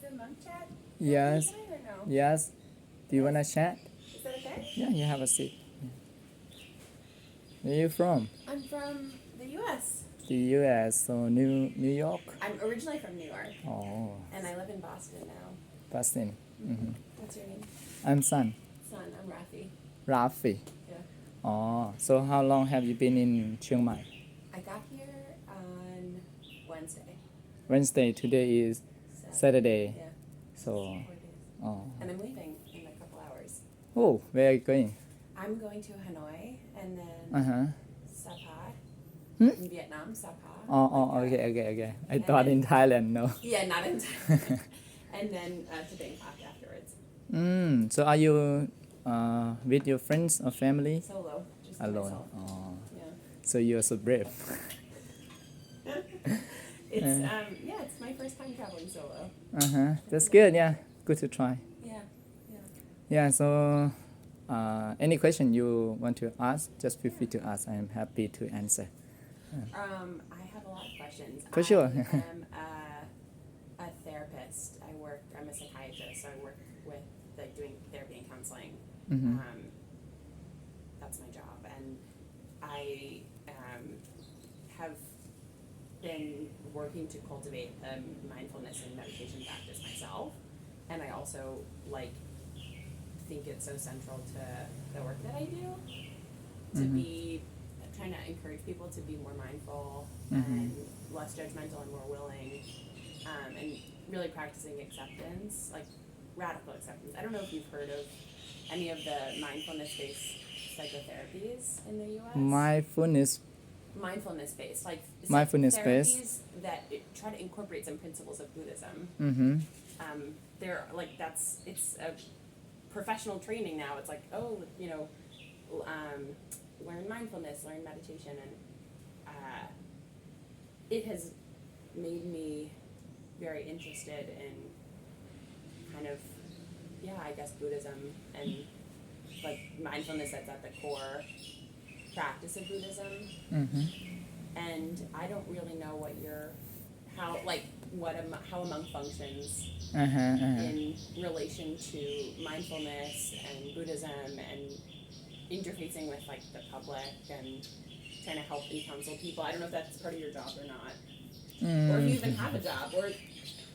a monk chat? Yes. Can I or no? Yes. Do you wanna chat? Is that okay? Yeah, you have a seat. Where are you from? I'm from the U.S. The U.S. So New York. I'm originally from New York, Oh, and I live in Boston now. Boston. What's your name? I'm Sun. Son, I'm Rafi. Rafi. Yeah. Oh, so how long have you been in Chiang Mai? I got here on Wednesday. Wednesday. Today is Saturday. Yeah, So, 4 days. oh, And I'm leaving in a couple hours. oh, where are you going? I'm going to Hanoi and then Uh-huh. Sapa Hmm? in Vietnam, Sapa. Oh, Like, okay. I thought in Thailand, no. Yeah, not in And then to Bangkok afterwards. So are you with your friends or family? Solo, just Alone. myself. Oh, Yeah. so you're so brave. It's my first time traveling solo. That's good. Yeah, good to try. Yeah. Yeah. So, any question you want to ask, just feel free to ask. I am happy to answer. I have a lot of questions. For sure. I am a therapist. I'm a psychiatrist, so I work with doing therapy and counseling. That's my job, and I have been working to cultivate a mindfulness and meditation practice myself, and I also think it's so central to the work that I do to be trying to encourage people to be more mindful and less judgmental and more willing, and really practicing acceptance, like radical acceptance. I don't know if you've heard of any of the mindfulness-based psychotherapies in the U.S. Mindfulness-based, like Mindfulness-based. therapies that try to incorporate some principles of Buddhism. They're it's a professional training now. It's like, learn mindfulness, learn meditation, and it has made me very interested in kind of, I guess Buddhism and mindfulness that's at the core practice of Buddhism. And I don't really know how a monk functions in relation to mindfulness and Buddhism and interfacing with the public and trying to help and counsel people. I don't know if that's part of your job or not, or if you even have a job, or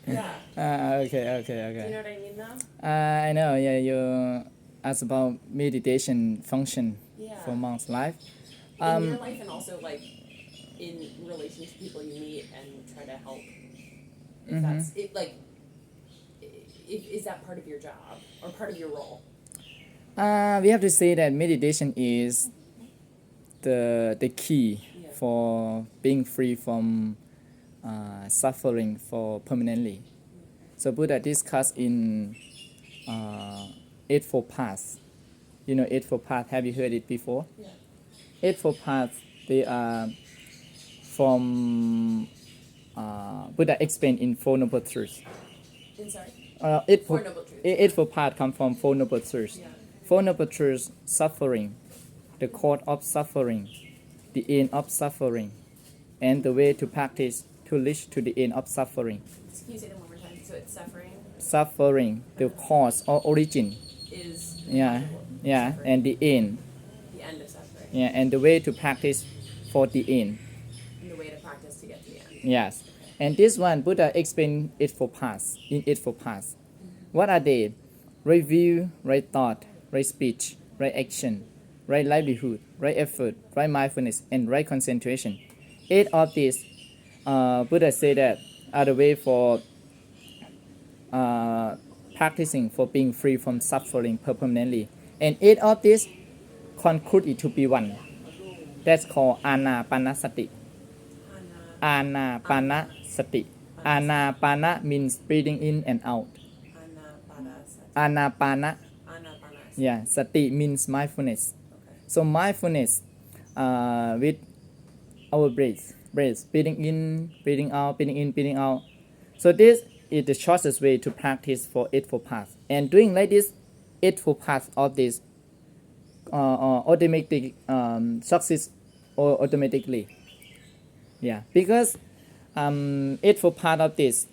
Okay. Do you know what I mean, though? I know. Yeah, you asked about meditation function for monk's life. In your life, and also in relation to people you meet and try to help. If that's it, is that part of your job or part of your role? We have to say that meditation is the key for being free from suffering for permanently. So Buddha discussed in Eightfold Paths. You know Eightfold Paths. Have you heard it before? Yeah. Eightfold Paths. They are from Buddha explained in Four Noble Truths. Sorry. Four Noble Truths. Eightfold Paths come from Four Noble Truths. Yeah. Four Noble Truths: suffering, the cause of suffering, the end of suffering, and the way to practice to reach to the end of suffering. Can you say that one more time? So it's suffering. Suffering, the cause or origin. Is. Yeah, suffering. and the end. The end of suffering. Yeah, and the way to practice for the end. And the way to practice to get to the end. Yes, and this one Buddha explained Eightfold Paths in Eightfold Paths. What are they? Right view, right thought, right speech, right action, right livelihood, right effort, right mindfulness, and right concentration. 8 of these, Buddha said that are the way for practicing for being free from suffering permanently. And 8 of these conclude it to be one. That's called Anapanasati. Anapanasati. Anapana means breathing in and out. Anapana. Yeah, sati means mindfulness. Okay. So mindfulness with our breath, breathing in, breathing out, breathing in, breathing out. So this is the shortest way to practice for Eightfold Paths. And doing like this, Eightfold Paths of this automatic success or automatically. Yeah, because Eightfold Path of this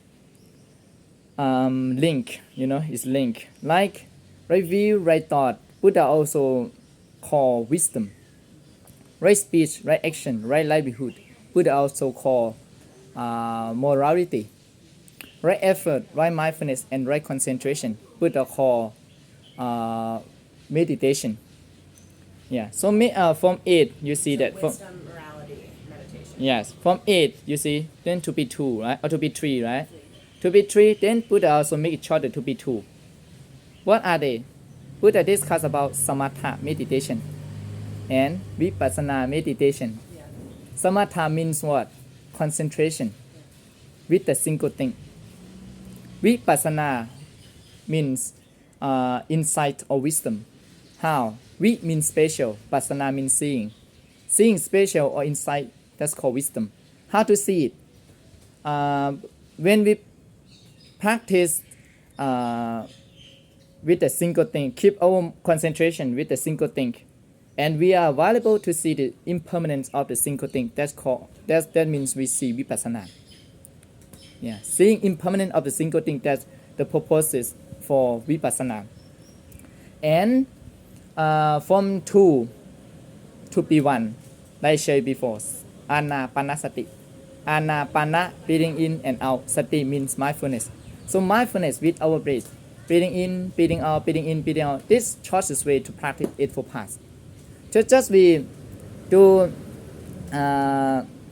link, is link. Like right view, right thought. Buddha also call wisdom. Right speech, right action, right livelihood. Buddha also call morality. Right effort, right mindfulness, and right concentration. Buddha call meditation. Yeah. So from 8, you see So that from wisdom, morality, meditation. yes, from 8, you see, then to be 2, right? Or to be 3, right? To be 3, then Buddha also make it shorter to be 2. What are they? Buddha discuss about samatha meditation and vipassana meditation. Yeah. Samatha means what? Concentration with a single thing. Vipassana means insight or wisdom. How? Vi means special, passana means seeing. Seeing special or insight, that's called wisdom. How to see it? When we practice with a single thing, keep our concentration with a single thing, and we are available to see the impermanence of the single thing. That means we see vipassana. Yeah, seeing impermanence of the single thing. That's the purposes for vipassana. And from 2 to be 1, like I shared before, anapanasati. Anapana, breathing in and out. Sati means mindfulness. So mindfulness with our breath, breathing in, breathing out, breathing in, breathing out. This shortest way to practice Eightfold Path. Just we do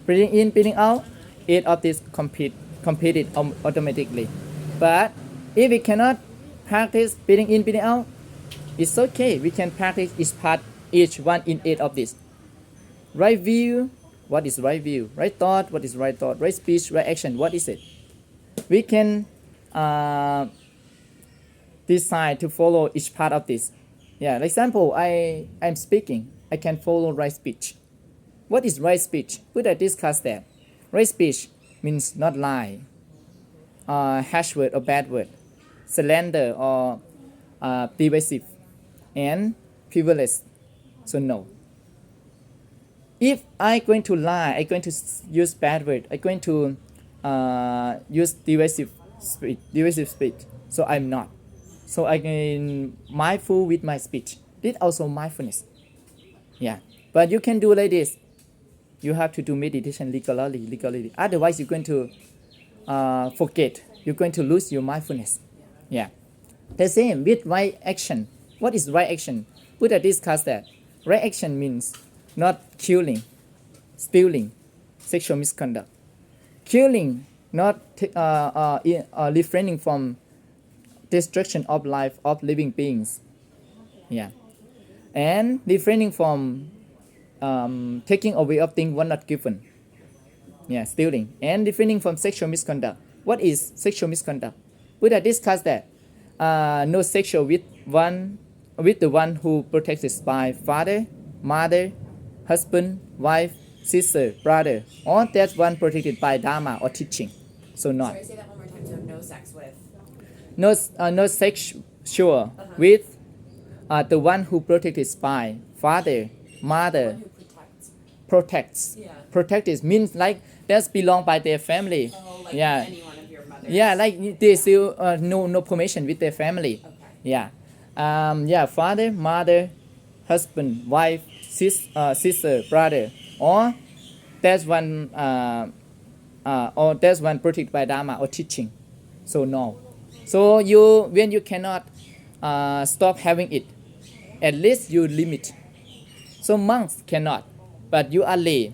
breathing in, breathing out. 8 of this completed automatically. But if we cannot practice breathing in, breathing out, it's okay. We can practice each one in 8 of this. Right view, what is right view? Right thought, what is right thought? Right speech, right action, what is it? We can decide to follow each part of this. Yeah, for example, I'm speaking. I can follow right speech. What is right speech? Buddha discussed that. Right speech means not lie, harsh word or bad word, slander or derisive, and frivolous. So no. If I'm going to lie, I'm going to use bad word, I'm going to use derisive speech. So I'm not. So I can mindful with my speech. This also mindfulness. Yeah. But you can do like this. You have to do meditation regularly. Otherwise, you're going to forget. You're going to lose your mindfulness. Yeah. The same with right action. What is right action? Buddha discussed that. Right action means not killing, stealing, sexual misconduct. Killing, not refraining from destruction of life of living beings. Yeah. And refraining from taking away of things one not given. Yeah, stealing. And refraining from sexual misconduct. What is sexual misconduct? Buddha discussed that. No sexual with the one who protected by father, mother, husband, wife, sister, brother, or that one protected by dharma or teaching. So not. Sorry, say that one more time. So no sex with. No sexual with the one who protected by father, mother, One who protects. protects. Yeah. Protected means like that's belong by their family. Oh, like Yeah. any one of your mothers. Yeah, like they still no permission with their family. Okay. Yeah. Father, mother, husband, wife, sister, brother, or there's one protected by dharma or teaching. So no. So when you cannot stop having it, at least you limit. So monks cannot, but you are lay.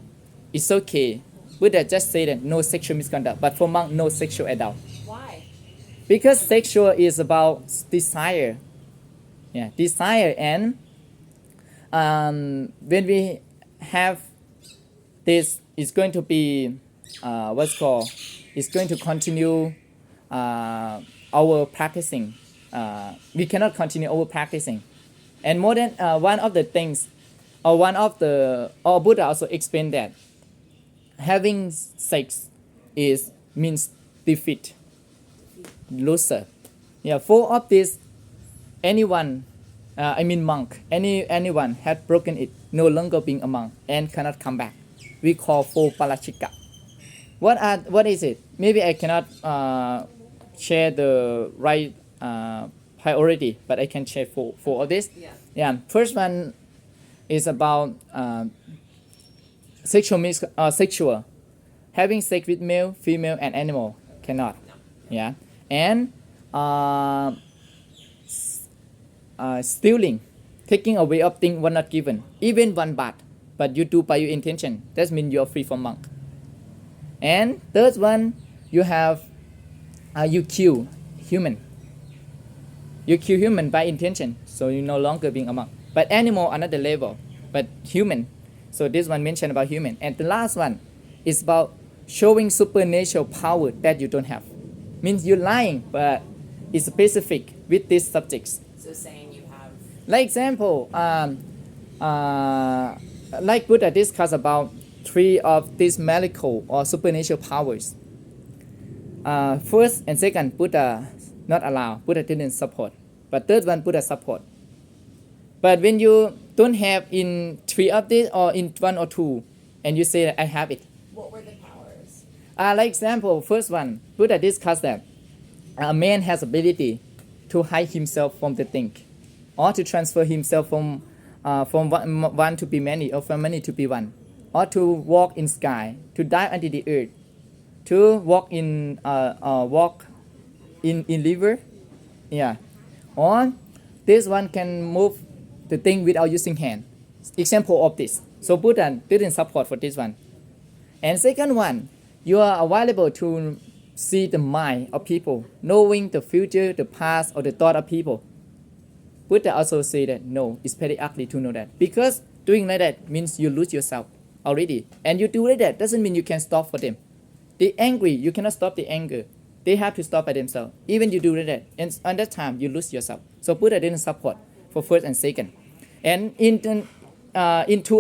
It's okay. Buddha just say that no sexual misconduct, but for monk no sexual at all. Why? Because sexual is about desire. Yeah, desire, and when we have this, it's going to be it's going to continue our practicing. We cannot continue our practicing, and more than one of the things, or Buddha also explained that having sex means defeat, loser. Yeah, four of this, anyone, monk, anyone had broken it, no longer being a monk and cannot come back. We call four palachika. What is it? Maybe I cannot share the right priority, but I can share four of this. Yeah. Yeah. First one is about sexual. Having sex with male, female, and animal cannot. No. Yeah. And stealing, taking away of things were not given, even 1 baht, but you do by your intention. That means you are free from monk. And third one, you have you kill human. You kill human by intention, so you no longer being a monk. But animal another level, but human. So this one mentioned about human. And the last one is about showing supernatural power that you don't have. Means you're lying, but it's specific with these subjects. So saying you have. Like example, like Buddha discussed about 3 of these miracle or supernatural powers. First and second, Buddha not allow. Buddha didn't support. But third one, Buddha support. But when you don't have in 3 of these or in 1 or 2, and you say I have it. What were the powers? Like example, first one, Buddha discussed that a man has ability to hide himself from the thing, or to transfer himself from one to be many, or from many to be one, or to walk in sky, to dive under the earth, to walk in river, yeah, or this one can move the thing without using hand. Example of this. So Buddha didn't support for this one. And second one, you are available to see the mind of people, knowing the future, the past, or the thought of people. Buddha also say that no, it's very ugly to know that, because doing like that means you lose yourself already. And you do like that doesn't mean you can stop for them. They angry, you cannot stop the anger. They have to stop by themselves. Even you do like that, and at that time you lose yourself. So Buddha didn't support for first and second. And in 2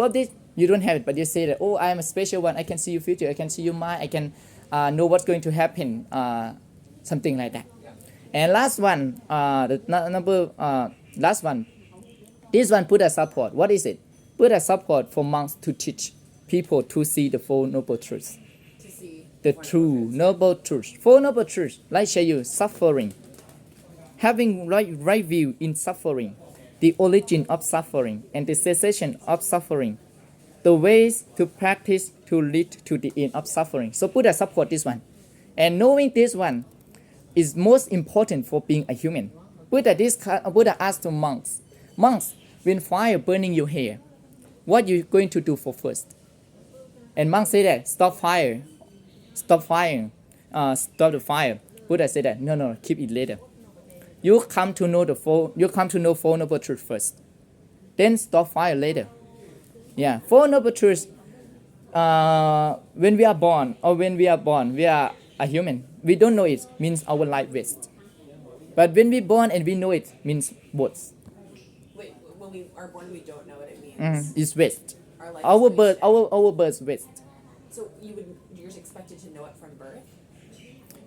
of these, you don't have it, but you say that, oh, I am a special one. I can see your future. I can see your mind. I can know what's going to happen. Something like that. And last one, last one. This one, Buddha support. What is it? Buddha support for monks to teach people to see the Four Noble Truths. To see. The true noble truths. Four Noble Truths, like show you suffering. Having right view in suffering. The origin of suffering and the cessation of suffering. The ways to practice to lead to the end of suffering. So Buddha support this one. And knowing this one is most important for being a human. Buddha asked the monks, when fire burning your hair, what you going to do for first? And monks say that, stop the fire. Buddha said that, no, keep it later. You come to know Four Noble Truths first. Then stop fire later. Yeah, Four Noble Truths. When we are born, we are a human. We don't know it, means our life waste. But when we born and we know it, means what? Wait, when we are born, we don't know what it means. It's waste. Our life Our is birth, wasted. our birth waste. So you're expected to know it from birth?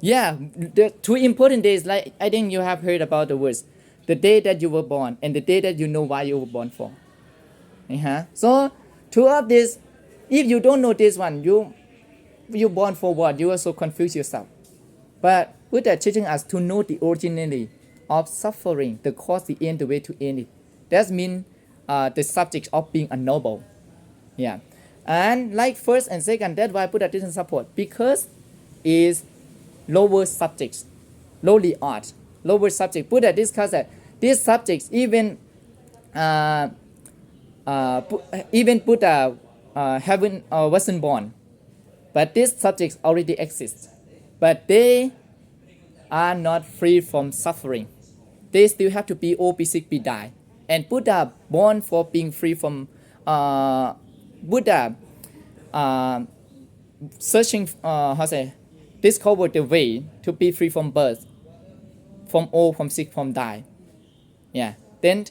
Yeah, the 2 important days, like I think you have heard about the words, the day that you were born and the day that you know why you were born for. So 2 of this, if you don't know this one, you born for what? You also confuse yourself. But Buddha teaching us to know the originality of suffering, the cause, the end, the way to end it. That means the subject of being a noble. Yeah, and like first and second, that's why Buddha didn't support, because is lower subjects, lowly art, lower subject. Buddha discussed that these subjects, even Buddha wasn't born, but these subjects already exist, but they are not free from suffering. They still have to be old, be sick, be die. And Buddha born for being free from Buddha searching discovered the way to be free from birth, from old, from sick, from die. Yeah. Then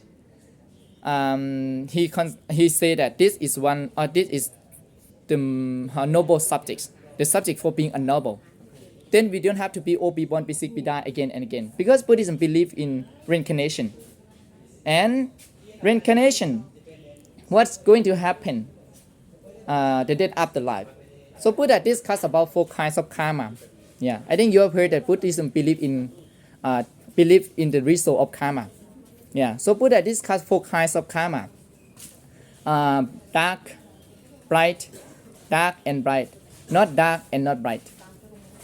he said that this is the noble subjects, the subject for being a noble. Then we don't have to be old, be born, be sick, be die again and again, because Buddhism believes in reincarnation. And reincarnation, what's going to happen the death after life. So Buddha discussed about 4 kinds of karma. Yeah, I think you have heard that Buddhism believe in the result of karma. Yeah, so Buddha discussed 4 kinds of karma: dark, bright, dark and bright, not dark and not bright.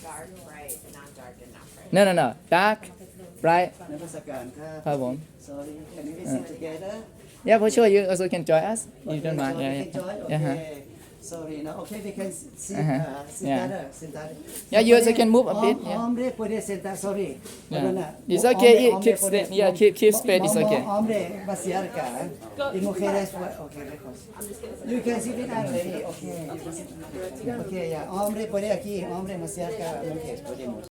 Dark, bright, not dark, and not bright. No, dark, bright. นักวิชาการครับ ครับผม sorry can we sit together Yeah, for sure you also can join us. You don't mind. sorry, Yeah, can join? yeah. Uh-huh. Okay. Sorry, no. Okay, we can sit, sit Yeah. better, sit better. Yeah, you also can move a bit, yeah. Omre puede sentar, sorry. Yeah. It's okay, keep straight. Yeah, keep straight, it's okay. Hombre, vaciar acá. Y mujeres, okay, lejos. You can sit in lady, okay. Okay, yeah. Hombre puede aquí, hombre vaciar acá, mujeres podemos.